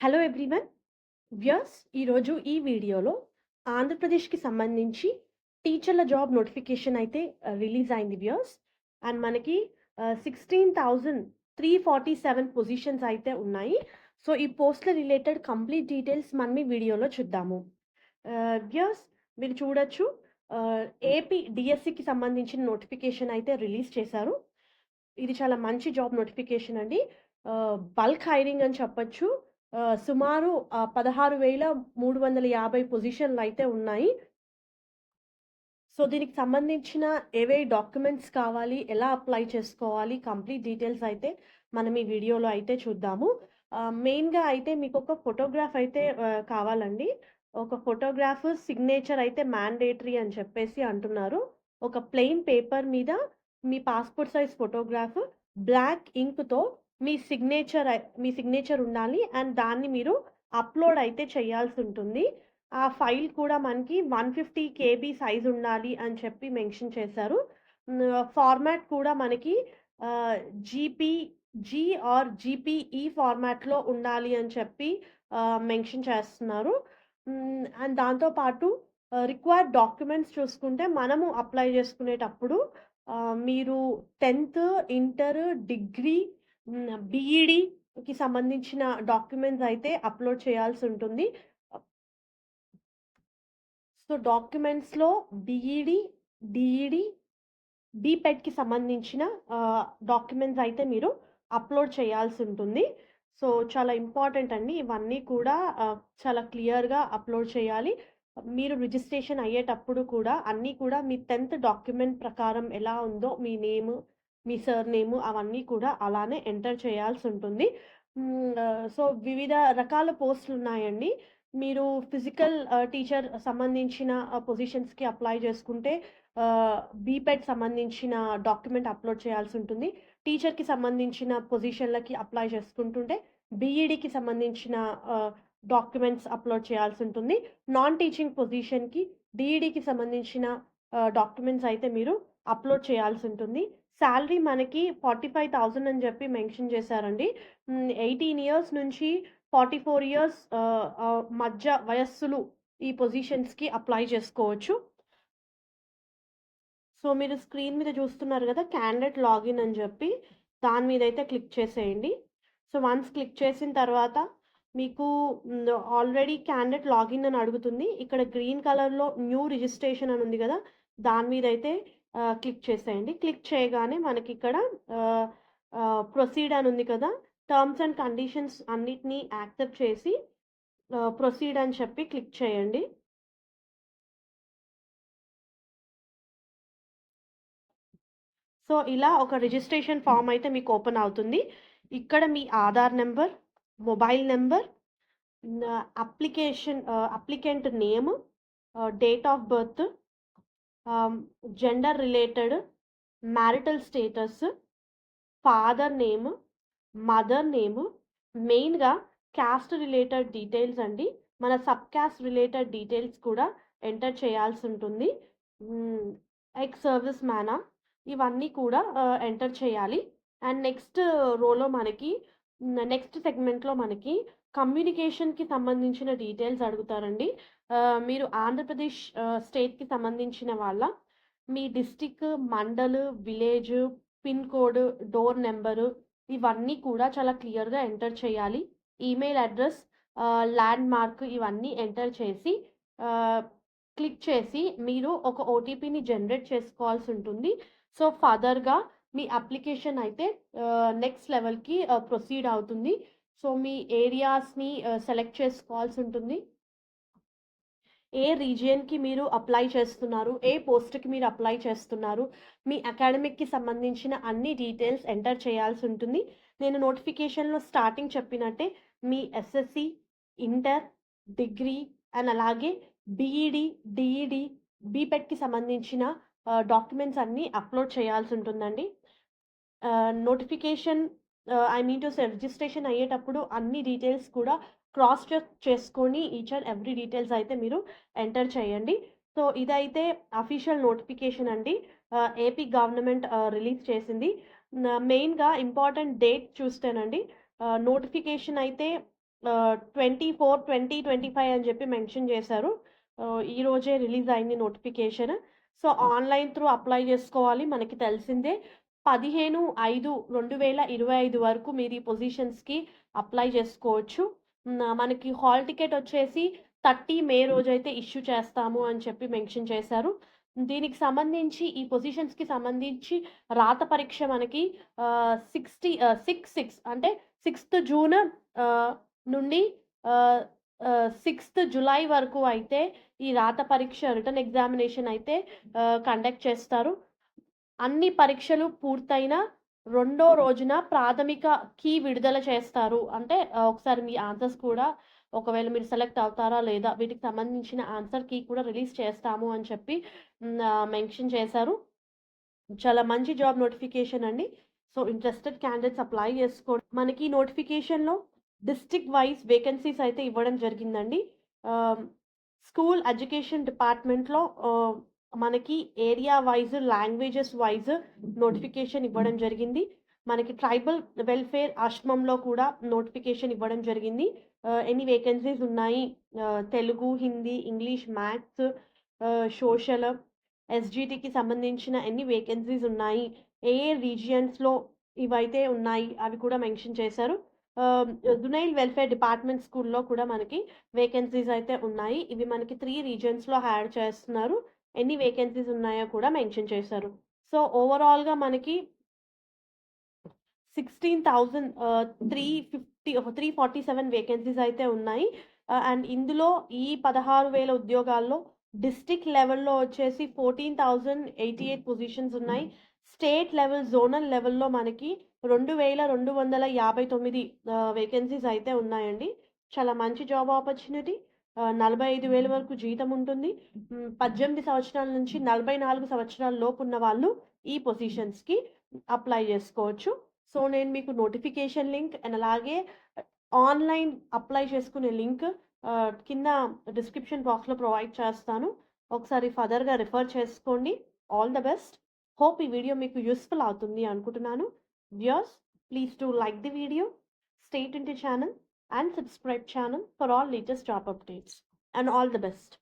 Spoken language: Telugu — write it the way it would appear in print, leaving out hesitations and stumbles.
Hello everyone. ఈరోజు ఈ వీడియోలో ఆంధ్రప్రదేశ్‌కి సంబంధించి టీచర్ల జాబ్ నోటిఫికేషన్ అయితే రిలీజ్ అయింది వ్యూయర్స్. అండ్ మనకి 16,347 పొజిషన్స్ అయితే ఉన్నాయి. సో, ఈ పోస్ట్‌ల రిలేటెడ్ కంప్లీట్ డీటెయిల్స్ మనం ఈ వీడియోలో చూద్దాము. వ్యూయర్స్, మీరు చూడొచ్చు, ఆహ్, ఏపీ డీఎస్సీకి సంబంధించిన నోటిఫికేషన్ అయితే రిలీజ్ చేశారు. ఇది చాలా మంచి జాబ్ నోటిఫికేషన్ అండి. బల్క్ హైరింగ్ అని చెప్పొచ్చు. సుమారు 16,350 పొజిషన్‌లయితే ఉన్నాయి. సో, దీనికి సంబంధించిన ఏవేవి డాక్యుమెంట్స్ కావాలి, ఎలా అప్లై చేసుకోవాలి, కంప్లీట్ డీటెయిల్స్ అయితే మనం ఈ వీడియోలో అయితే చూద్దాము. మెయిన్‌గా అయితే మీకొక ఫోటోగ్రాఫ్ అయితే కావాలండి. ఒక ఫోటోగ్రాఫ్, సిగ్నేచర్ అయితే మ్యాండేటరీ అని చెప్పేసి అంటున్నారు. ఒక ప్లెయిన్ పేపర్ మీద మీ పాస్‌పోర్ట్ సైజ్ ఫోటోగ్రాఫ్, బ్లాక్ ఇంక్‌తో మీ సిగ్నేచర్ ఉండాలి. అండ్ దాన్ని మీరు అప్‌లోడ్ అయితే చేయాల్సుంటుంది. ఆ ఫైల్ కూడా మనకి 150 కేబీ సైజ్ ఉండాలి అని చెప్పి మెన్షన్ చేశారు. ఫార్మాట్ కూడా మనకి ఆహ్, జీపీజీ ఆర్ జీపీఈ ఫార్మాట్‌లో ఉండాలి అని చెప్పి మెన్షన్ చేస్తున్నారు. అండ్ దాంతో పాటు రిక్వైర్డ్ డాక్యుమెంట్స్ చూసుకుంటే మనము అప్లై చేసుకునేటప్పుడు మీరు 10థ్, ఇంటర్, డిగ్రీ, బీఈడీకి సంబంధించిన డాక్యుమెంట్స్ అయితే అప్‌లోడ్ చేయాల్సుంటుంది. సో, డాక్యుమెంట్స్‌లో బీఈడీ, డీఈడీ, బీపెట్‌కి సంబంధించిన డాక్యుమెంట్స్ అయితే మీరు అప్‌లోడ్ చేయాల్సుంటుంది. సో, చాలా ఇంపార్టెంట్ అండి. ఇవన్నీ కూడా చాలా క్లియర్‌గా అప్‌లోడ్ చేయాలి. మీరు రిజిస్ట్రేషన్ అయ్యేటప్పుడు కూడా అన్నీ కూడా మీ 10థ్ డాక్యుమెంట్ ప్రకారం ఎలా ఉందో మీ నేము, మీ సర్‌నేము అవన్నీ కూడా అలానే ఎంటర్ చేయాల్సుంటుంది. సో, వివిధ రకాల పోస్టులున్నాయండి. మీరు ఫిజికల్ టీచర్ సంబంధించిన పొజిషన్స్‌కి అప్లై చేసుకుంటే బీపెట్ సంబంధించిన డాక్యుమెంట్ అప్‌లోడ్ చేయాల్సుంటుంది. టీచర్‌కి సంబంధించిన పొజిషన్‌లకి అప్లై చేసుకుంటుంటే బీఈడీకి సంబంధించిన డాక్యుమెంట్స్ అప్‌లోడ్ చేయాల్సుంటుంది. నాన్ టీచింగ్ పొజిషన్‌కి డీఈడీకి సంబంధించిన డాక్యుమెంట్స్ అయితే మీరు అప్‌లోడ్ చేయాల్సుంటుంది. సాలరీ మనకి 45,000 అని చెప్పి మెన్షన్ చేశారండి. 18 ఇయర్స్ నుంచి 44 ఇయర్స్ మధ్య వయస్సులు ఈ పొజిషన్స్‌కి అప్లై చేసుకోవచ్చు. సో, మీరు స్క్రీన్ మీద చూస్తున్నారు గదా! క్యాండిడేట్ లాగిన్ అని జెప్పి, దాని మీదయితే క్లిక్ చేసేయండి. సో, వన్స్ క్లిక్ చేసిన తర్వాత మీకు ఆల్రెడీ క్యాండిడేట్ లాగిన్ అని అడుగుతుంది. ఇక్కడ గ్రీన్ కలర్‌లో న్యూ రిజిస్ట్రేషన్ అని ఉంది గదా! దాని మీదయితే క్లిక్ చేసేయండి. క్లిక్ చేయగానే మనకిక్కడ ఆహ్, ప్రొసీడ్ అని ఉంది కదా! టర్మ్స్ అండ్ కండిషన్స్ అన్నిటిని యాక్సెప్ట్ చేసి ప్రొసీడ్ అని చెప్పి క్లిక్ చేయండి. సో, ఇలా ఒక రిజిస్ట్రేషన్ ఫార్మ్ అయితే మీకు ఓపెన్ అవుతుంది. ఇక్కడ మీ Aadhaar number, mobile number, applicant name, date of birth, ah, gender related, marital status, father name, mother name, మెయిన్‌గా క్యాస్ట్ రిలేటెడ్ డీటెయిల్స్ అండి. మన సబ్ క్యాస్ట్ రిలేటెడ్ డీటెయిల్స్ కూడా ఎంటర్ చేయాల్సుంటుంది. హ్మ్. ఎక్స్ సర్వీస్ మ్యానా ఇవన్నీ కూడా ఎంటర్ చేయాలి. అండ్ నెక్స్ట్ రోలో మనకి నెక్స్ట్ సెగ్మెంట్‌లో మనకి కమ్యూనికేషన్‌కి సంబంధించిన డీటెయిల్స్ అడుగుతారండి. మీరు ఆంధ్రప్రదేశ్ స్టేట్‌కి సంబంధించిన వాళ్ళా? మీ district, mandal, village, pin code, door number ఇవన్నీ కూడా చాలా క్లియర్‌గా ఎంటర్ చేయాలి. ఈమెయిల్ అడ్రెస్, ల్యాండ్ మార్క్ ఇవన్నీ ఎంటర్ చేసి ఆహ్, క్లిక్ చేసి మీరు ఒక ఓటీపీని జనరేట్ చేసుకోవాల్సుంటుంది. సో, ఫర్దర్‌గా మీ అప్లికేషన్ అయితే నెక్స్ట్ లెవెల్‌కి ప్రొసీడ్ అవుతుంది. సో, మీ ఏరియాస్‌ని సెలెక్ట్ చేసుకోవాల్సుంటుంది. ఏ రీజియన్‌కి మీరు అప్లై చేస్తున్నారు? ఏ పోస్ట్‌కి మీరు అప్లై చేస్తున్నారు? మీ అకాడమిక్‌కి సంబంధించిన అన్ని డీటెయిల్స్ ఎంటర్ చేయాల్సుంటుంది. నేను నోటిఫికేషన్‌లో స్టార్టింగ్ చెప్పినట్టే మీ ఎస్ఎస్‌సి, ఇంటర్, డిగ్రీ అండ్ అలాగే బీఈడీ, డీఈడీ, బీటెక్‌కి సంబంధించిన డాక్యుమెంట్స్ అన్నీ అప్‌లోడ్ చేయాల్సుంటుందండి. Notification I mean to say registration అయ్యేటప్పుడు అన్ని డీటెయిల్స్ కూడా క్రాస్ చెక్ చేసుకొని ఈచ్ అండ్ ఎవ్రీ డీటెయిల్స్ అయితే మీరు ఎంటర్ చేయండి. సో, ఇదైతే అఫీషియల్ నోటిఫికేషన్ అండి. ఏపీ గవర్నమెంట్ రిలీజ్ చేసింది. మెయిన్‌గా ఇంపార్టెంట్ డేట్ చూస్తేనండి, నోటిఫికేషన్ అయితే 24/20/25 అని చెప్పి మెన్షన్ చేశారు. ఈరోజే రిలీజ్ అయింది notification. So, online through apply చేసుకోవాలి. మనకి తెలిసిందే 15/5/2025 వరకు మీరు ఈ పొజిషన్స్‌కి అప్లై చేసుకోవచ్చు. మనకి హాల్ టికెట్ వచ్చేసి 30 మే రోజైతే ఇష్యూ చేస్తాము అని చెప్పి మెన్షన్ చేశారు. దీనికి సంబంధించి ఈ పొజిషన్స్‌కి సంబంధించి రాత పరీక్ష మనకి 6 అంటే 6థ్ జూన్ ఆహ్, నుండి ఆహ్, 6థ్ జులై వరకు అయితే ఈ రాత పరీక్ష రిటన్ ఎగ్జామినేషన్ అయితే కండక్ట్ చేస్తారు. అన్ని పరీక్షలు పూర్తయిన రెండో రోజున ప్రాథమిక కీ విడుదల చేస్తారు. అంటే ఒకసారి మీ ఆన్సర్స్ కూడా ఒకవేళ మీరు సెలెక్ట్ అవుతారా లేదా వీటికి సంబంధించిన ఆన్సర్ కీ కూడా రిలీజ్ చేస్తాము అని చెప్పి మెన్షన్ చేశారు. చాలా మంచి జాబ్ నోటిఫికేషన్ అండి. సో, ఇంట్రెస్టెడ్ క్యాండిడేట్స్ అప్లై చేసుకోండి. మనకి నోటిఫికేషన్‌లో డిస్ట్రిక్ట్ వైస్ వేకెన్సీస్ అయితే ఇవ్వడం జరిగిందండి. ఆహ్, స్కూల్ ఎడ్యుకేషన్ డిపార్ట్‌మెంట్‌లో మనకి area wise, languages wise notification ఇవ్వడం జరిగింది. మనకి ట్రైబల్ వెల్ఫేర్ ఆశ్రమంలో కూడా నోటిఫికేషన్ ఇవ్వడం జరిగింది. ఎన్ని వేకెన్సీస్ ఉన్నాయి, Telugu, Hindi, English, maths, social, ఎస్‌జిటికి సంబంధించిన ఎన్ని వేకెన్సీస్ ఉన్నాయి, ఏ ఏ రీజియన్స్‌లో ఇవైతే ఉన్నాయి అవి కూడా మెన్షన్ చేశారు. జునైల్ వెల్ఫేర్ డిపార్ట్మెంట్ స్కూల్‌లో కూడా మనకి వేకెన్సీస్ అయితే ఉన్నాయి. ఇవి మనకి 3 రీజియన్స్‌లో హైర్ చేస్తున్నారు. ఎన్ని వేకెన్సీస్ ఉన్నాయో కూడా మెన్షన్ చేశారు. సో, ఓవరాల్‌గా మనకి 347 వేకెన్సీస్ అయితే ఉన్నాయి. అండ్ ఇందులో ఈ 16,000 ఉద్యోగాల్లో డిస్ట్రిక్ట్ లెవెల్‌లో వచ్చేసి 14,088 పొజిషన్స్ ఉన్నాయి. స్టేట్ లెవెల్, జోనల్ లెవెల్‌లో మనకి 2,259 వేకెన్సీస్ అయితే ఉన్నాయండి. చాలా మంచి జాబ్ ఆపర్చునిటీ. 45,000 వరకు జీతం ఉంటుంది. 18 సంవత్సరాల నుంచి 44 సంవత్సరాల లోపున్న వాళ్ళు ఈ పొజిషన్స్‌కి అప్లై చేసుకోవచ్చు. సో, నేను మీకు నోటిఫికేషన్ లింక్ అండ్ అలాగే ఆన్‌లైన్ అప్లై చేసుకునే లింక్ కింద డిస్క్రిప్షన్ బాక్స్‌లో ప్రొవైడ్ చేస్తాను. ఒకసారి ఫర్దర్‌గా రిఫర్ చేసుకోండి. All the best. హోప్ ఈ వీడియో మీకు యూజ్‌ఫుల్ అవుతుంది అనుకుంటున్నాను. Viewers, please do like the video, stay tuned to channel and subscribe channel for all latest job updates. And all the best.